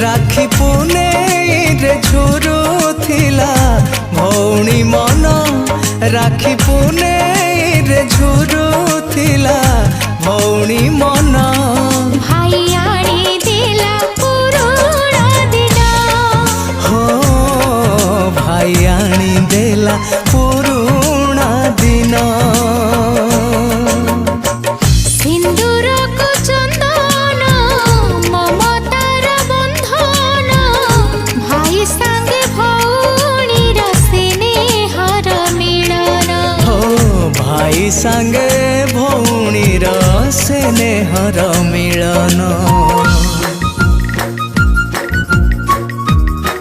राखी पुने रे झुरु थिला भौणी मन राखी पुने रे झुरु थिला भौणी मन भाई आनी देला पुरुणा दिन हो भाई आनी देला पुरुणा दिन सिंदूर को चंदन ममतार बंधन भाई संगे भौणी स्नेहर मिलन हो भाई संगे भौणी स्नेहर मिलन।